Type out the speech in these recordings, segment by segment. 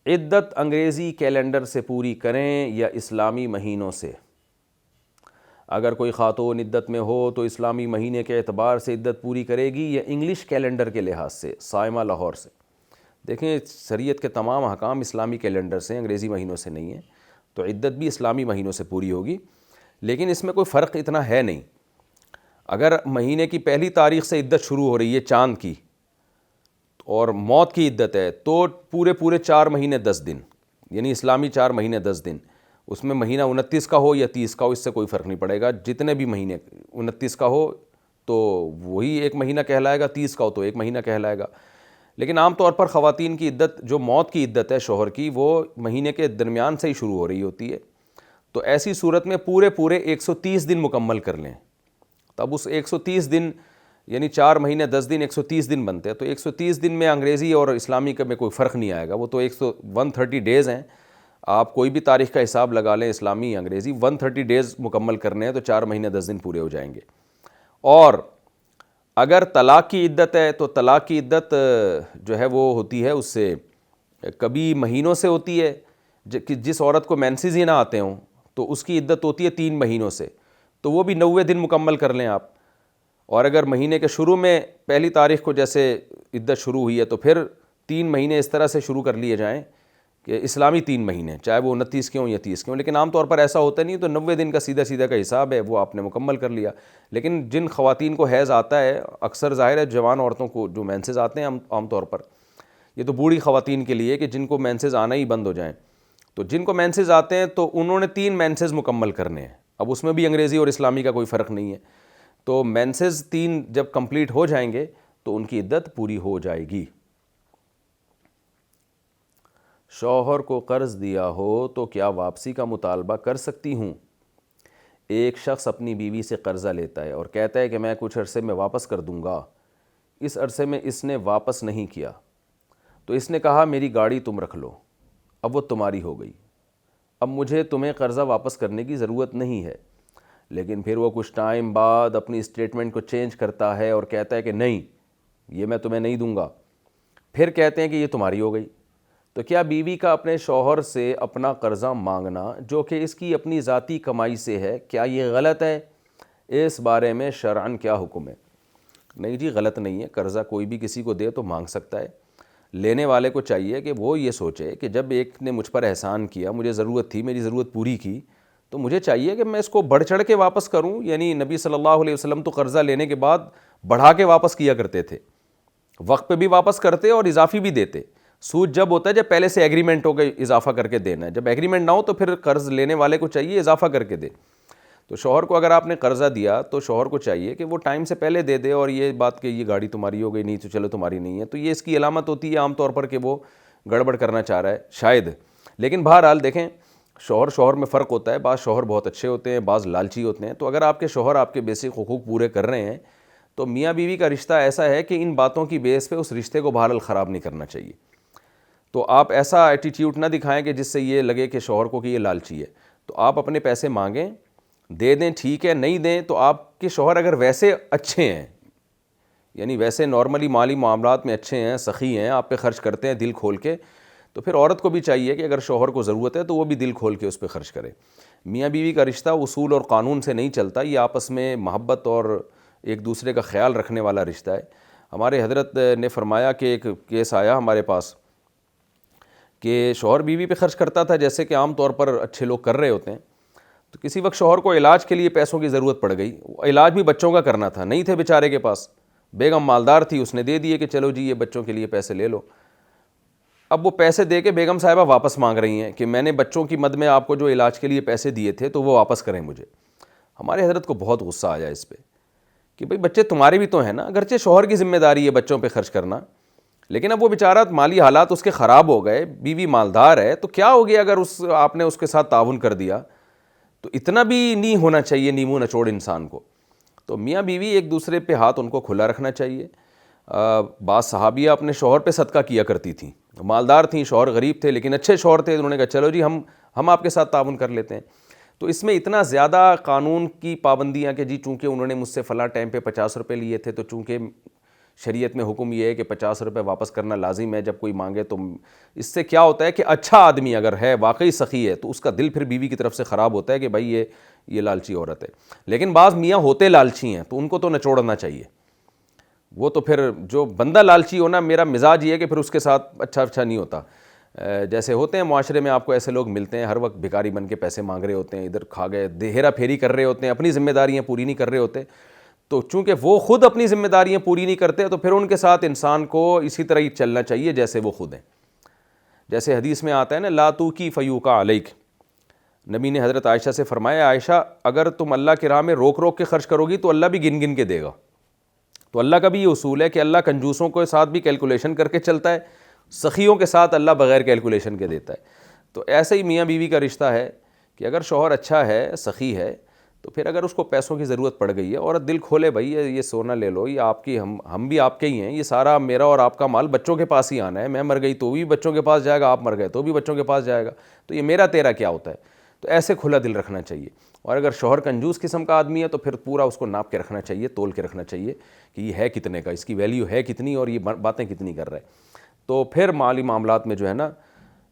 عدت انگریزی کیلنڈر سے پوری کریں یا اسلامی مہینوں سے؟ اگر کوئی خاتون عدت میں ہو تو اسلامی مہینے کے اعتبار سے عدت پوری کرے گی یا انگلش کیلنڈر کے لحاظ سے؟ صائمہ لاہور سے۔ دیکھیں، شریعت کے تمام احکام اسلامی کیلنڈر سے، انگریزی مہینوں سے نہیں ہیں، تو عدت بھی اسلامی مہینوں سے پوری ہوگی، لیکن اس میں کوئی فرق اتنا ہے نہیں۔ اگر مہینے کی پہلی تاریخ سے عدت شروع ہو رہی ہے چاند کی اور موت کی عدت ہے، تو پورے 4 مہینے 10 دن، یعنی اسلامی 4 مہینے 10 دن، اس میں مہینہ 29 کا ہو یا 30 کا ہو، اس سے کوئی فرق نہیں پڑے گا۔ جتنے بھی مہینے 29 کا ہو تو وہی ایک مہینہ کہلائے گا، 30 کا ہو تو ایک مہینہ کہلائے گا۔ لیکن عام طور پر خواتین کی عدت، جو موت کی عدت ہے شوہر کی، وہ مہینے کے درمیان سے ہی شروع ہو رہی ہوتی ہے، تو ایسی صورت میں پورے 130 دن مکمل کر لیں۔ تب اس 130 دن، یعنی 4 مہینے 10 دن، 130 دن بنتے ہیں، تو 130 دن میں انگریزی اور اسلامی کا میں کوئی فرق نہیں آئے گا، وہ تو 130 ڈیز ہیں۔ آپ کوئی بھی تاریخ کا حساب لگا لیں، اسلامی انگریزی، 130 ڈیز مکمل کرنے ہیں تو 4 مہینے 10 دن پورے ہو جائیں گے۔ اور اگر طلاق کی عدت ہے تو طلاق کی عدت جو ہے وہ ہوتی ہے، اس سے کبھی مہینوں سے ہوتی ہے، جس عورت کو مینسز ہی نہ آتے ہوں تو اس کی عدت ہوتی ہے 3 مہینوں سے، تو وہ بھی 90 دن مکمل کر لیں آپ۔ اور اگر مہینے کے شروع میں پہلی تاریخ کو جیسے عدت شروع ہوئی ہے تو پھر 3 مہینے اس طرح سے شروع کر لیے جائیں کہ اسلامی 3 مہینے، چاہے وہ 29 کے ہوں یا 30 کے ہوں، لیکن عام طور پر ایسا ہوتا نہیں، تو 90 دن کا سیدھا کا حساب ہے، وہ آپ نے مکمل کر لیا۔ لیکن جن خواتین کو حیض آتا ہے، اکثر ظاہر ہے جوان عورتوں کو جو مینسز آتے ہیں عام طور پر، یہ تو بوڑھی خواتین کے لیے کہ جن کو مینسز آنا ہی بند ہو جائیں، تو جن کو مینسز آتے ہیں تو انہوں نے 3 مینسز مکمل کرنے ہیں۔ اب اس میں بھی انگریزی اور اسلامی کا کوئی فرق نہیں ہے، تو مینسز 3 جب کمپلیٹ ہو جائیں گے تو ان کی عدت پوری ہو جائے گی۔ شوہر کو قرض دیا ہو تو کیا واپسی کا مطالبہ کر سکتی ہوں؟ ایک شخص اپنی بیوی سے قرضہ لیتا ہے اور کہتا ہے کہ میں کچھ عرصے میں واپس کر دوں گا۔ اس عرصے میں اس نے واپس نہیں کیا تو اس نے کہا میری گاڑی تم رکھ لو، اب وہ تمہاری ہو گئی، اب مجھے تمہیں قرضہ واپس کرنے کی ضرورت نہیں ہے، لیکن پھر وہ کچھ ٹائم بعد اپنی اسٹیٹمنٹ کو چینج کرتا ہے اور کہتا ہے کہ نہیں، یہ میں تمہیں نہیں دوں گا، پھر کہتے ہیں کہ یہ تمہاری ہو گئی۔ تو کیا بیوی کا اپنے شوہر سے اپنا قرضہ مانگنا جو کہ اس کی اپنی ذاتی کمائی سے ہے، کیا یہ غلط ہے؟ اس بارے میں شرعاً کیا حکم ہے؟ نہیں جی، غلط نہیں ہے، قرضہ کوئی بھی کسی کو دے تو مانگ سکتا ہے۔ لینے والے کو چاہیے کہ وہ یہ سوچے کہ جب ایک نے مجھ پر احسان کیا، مجھے ضرورت تھی، میری ضرورت پوری کی، تو مجھے چاہیے کہ میں اس کو بڑھ چڑھ کے واپس کروں۔ یعنی نبی صلی اللہ علیہ وسلم تو قرضہ لینے کے بعد بڑھا کے واپس کیا کرتے تھے، وقت پہ بھی واپس کرتے اور اضافی بھی دیتے۔ سود جب ہوتا ہے جب پہلے سے ایگریمنٹ ہو کے اضافہ کر کے دینا ہے، جب ایگریمنٹ نہ ہو تو پھر قرض لینے والے کو چاہیے اضافہ کر کے دے۔ تو شوہر کو اگر آپ نے قرضہ دیا تو شوہر کو چاہیے کہ وہ ٹائم سے پہلے دے دے، اور یہ بات کہ یہ گاڑی تمہاری ہو گئی، نہیں تو چلو تمہاری نہیں ہے، تو یہ اس کی علامت ہوتی ہے عام طور پر کہ وہ گڑبڑ کرنا چاہ رہا ہے شاید۔ لیکن بہرحال دیکھیں، شوہر میں فرق ہوتا ہے، بعض شوہر بہت اچھے ہوتے ہیں، بعض لالچی ہوتے ہیں، تو اگر آپ کے شوہر آپ کے بیسک حقوق پورے کر رہے ہیں تو میاں بیوی کا رشتہ ایسا ہے کہ ان باتوں کی بیس پہ اس رشتے کو بہرحال خراب نہیں کرنا چاہیے۔ تو آپ ایسا ایٹیٹیوڈ نہ دکھائیں کہ جس سے یہ لگے کہ شوہر کو کہ یہ لالچی ہے۔ تو آپ اپنے پیسے مانگیں، دے دیں، ٹھیک ہے، نہیں دیں تو آپ کے شوہر اگر ویسے اچھے ہیں، یعنی ویسے نارملی مالی معاملات میں اچھے ہیں، سخی ہیں، آپ پہ خرچ کرتے ہیں دل کھول کے، تو پھر عورت کو بھی چاہیے کہ اگر شوہر کو ضرورت ہے تو وہ بھی دل کھول کے اس پہ خرچ کرے۔ میاں بیوی کا رشتہ اصول اور قانون سے نہیں چلتا، یہ آپس میں محبت اور ایک دوسرے کا خیال رکھنے والا رشتہ ہے۔ ہمارے حضرت نے فرمایا کہ ایک کیس آیا ہمارے پاس کہ شوہر بیوی پہ خرچ کرتا تھا جیسے کہ عام طور پر اچھے لوگ کر رہے ہوتے ہیں، تو کسی وقت شوہر کو علاج کے لیے پیسوں کی ضرورت پڑ گئی، علاج بھی بچوں کا کرنا تھا، نہیں تھے بیچارے کے پاس، بیگم مالدار تھی، اس نے دے دیے کہ چلو جی یہ بچوں کے لیے پیسے لے لو۔ اب وہ پیسے دے کے بیگم صاحبہ واپس مانگ رہی ہیں کہ میں نے بچوں کی مد میں آپ کو جو علاج کے لیے پیسے دیے تھے تو وہ واپس کریں مجھے۔ ہمارے حضرت کو بہت غصہ آیا اس پہ کہ بھئی بچے تمہارے بھی تو ہیں نا، اگرچہ شوہر کی ذمہ داری ہے بچوں پہ خرچ کرنا، لیکن اب وہ بیچارہ مالی حالات اس کے خراب ہو گئے، بیوی مالدار ہے، تو کیا ہو گیا اگر آپ نے اس کے ساتھ تعاون کر دیا؟ تو اتنا بھی نہیں ہونا چاہیے نیمو نچوڑ انسان کو۔ تو میاں بیوی ایک دوسرے پہ ہاتھ ان کو کھلا رکھنا چاہیے۔ بعض صحابیہ اپنے شوہر پہ صدقہ کیا کرتی تھیں، مالدار تھیں، شوہر غریب تھے لیکن اچھے شوہر تھے، انہوں نے کہا چلو جی ہم آپ کے ساتھ تعاون کر لیتے ہیں۔ تو اس میں اتنا زیادہ قانون کی پابندیاں کہ جی چونکہ انہوں نے مجھ سے فلاں ٹائم پہ 50 روپے لیے تھے تو چونکہ شریعت میں حکم یہ ہے کہ 50 روپے واپس کرنا لازم ہے جب کوئی مانگے. تو اس سے کیا ہوتا ہے کہ اچھا آدمی اگر ہے, واقعی سخی ہے, تو اس کا دل پھر بیوی کی طرف سے خراب ہوتا ہے کہ بھائی یہ لالچی عورت ہے. لیکن بعض میاں ہوتے لالچی ہیں تو ان کو تو نچوڑنا چاہیے. وہ تو پھر جو بندہ لالچی ہونا, میرا مزاج یہ ہے کہ پھر اس کے ساتھ اچھا نہیں ہوتا. جیسے ہوتے ہیں معاشرے میں آپ کو ایسے لوگ ملتے ہیں ہر وقت بھکاری بن کے پیسے مانگ رہے ہوتے ہیں, ادھر کھا گئے, ہیرا پھیری کر رہے ہوتے ہیں, اپنی ذمہ داریاں پوری نہیں کر رہے ہوتے. تو چونکہ وہ خود اپنی ذمہ داریاں پوری نہیں کرتے تو پھر ان کے ساتھ انسان کو اسی طرح ہی چلنا چاہیے جیسے وہ خود ہیں. جیسے حدیث میں آتا ہے نا, لا توکی فیوقع علیک. نبی نے حضرت عائشہ سے فرمایا, عائشہ اگر تم اللہ کی راہ میں روک روک کے خرچ کرو گی تو اللہ بھی گن گن کے دے گا. تو اللہ کا بھی یہ اصول ہے کہ اللہ کنجوسوں کے ساتھ بھی کیلکولیشن کر کے چلتا ہے, سخیوں کے ساتھ اللہ بغیر کیلکولیشن کے دیتا ہے. تو ایسے ہی میاں بیوی کا رشتہ ہے کہ اگر شوہر اچھا ہے, سخی ہے, تو پھر اگر اس کو پیسوں کی ضرورت پڑ گئی ہے, عورت دل کھولے, بھائی یہ سونا لے لو, یہ آپ کی, ہم بھی آپ کے ہی ہیں, یہ سارا میرا اور آپ کا مال بچوں کے پاس ہی آنا ہے, میں مر گئی تو بھی بچوں کے پاس جائے گا, آپ مر گئے تو بھی بچوں کے پاس جائے گا, تو یہ میرا تیرا کیا ہوتا ہے. تو ایسے کھلا دل رکھنا چاہیے. اور اگر شوہر کنجوس قسم کا آدمی ہے تو پھر پورا اس کو ناپ کے رکھنا چاہیے, تول کے رکھنا چاہیے کہ یہ ہے کتنے کا, اس کی ویلیو ہے کتنی, اور یہ باتیں کتنی کر رہا ہے. تو پھر مالی معاملات میں جو ہے نا,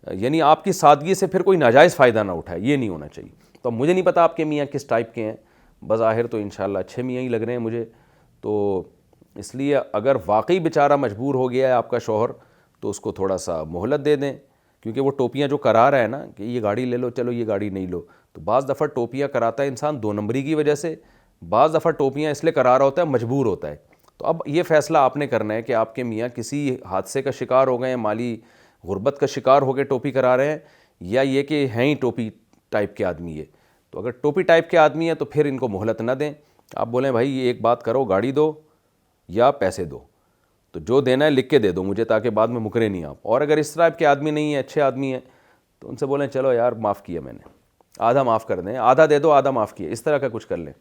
یعنی آپ کی سادگی سے پھر کوئی ناجائز فائدہ نہ اٹھائے, یہ نہیں ہونا چاہیے. تو مجھے نہیں پتہ آپ کے میاں کس ٹائپ کے ہیں, بظاہر تو انشاءاللہ اچھے میاں ہی لگ رہے ہیں مجھے. تو اس لیے اگر واقعی بیچارہ مجبور ہو گیا ہے آپ کا شوہر تو اس کو تھوڑا سا مہلت دے دیں, کیونکہ وہ ٹوپیاں جو کرا رہا ہے نا کہ یہ گاڑی لے لو, چلو یہ گاڑی نہیں لو, تو بعض دفعہ ٹوپیاں کراتا ہے انسان 2 نمبری کی وجہ سے, بعض دفعہ ٹوپیاں اس لیے کرا رہا ہوتا ہے مجبور ہوتا ہے. تو اب یہ فیصلہ آپ نے کرنا ہے کہ آپ کے میاں کسی حادثے کا شکار ہو گئے ہیں, مالی غربت کا شکار ہو کے ٹوپی کرا رہے ہیں, یا یہ کہ ہیں ہی ٹوپی ٹائپ کے آدمی ہے. تو اگر ٹوپی ٹائپ کے آدمی ہے تو پھر ان کو مہلت نہ دیں. آپ بولیں بھائی یہ ایک بات کرو, گاڑی دو یا پیسے دو, تو جو دینا ہے لکھ کے دے دو مجھے, تاکہ بعد میں مکرے نہیں آپ. اور اگر اس ٹائپ کے آدمی نہیں ہیں, اچھے آدمی ہیں, تو ان سے بولیں چلو یار معاف کیا میں نے, آدھا معاف کر دیں, آدھا دے دو آدھا معاف کیا, اس طرح کا کچھ کر لیں.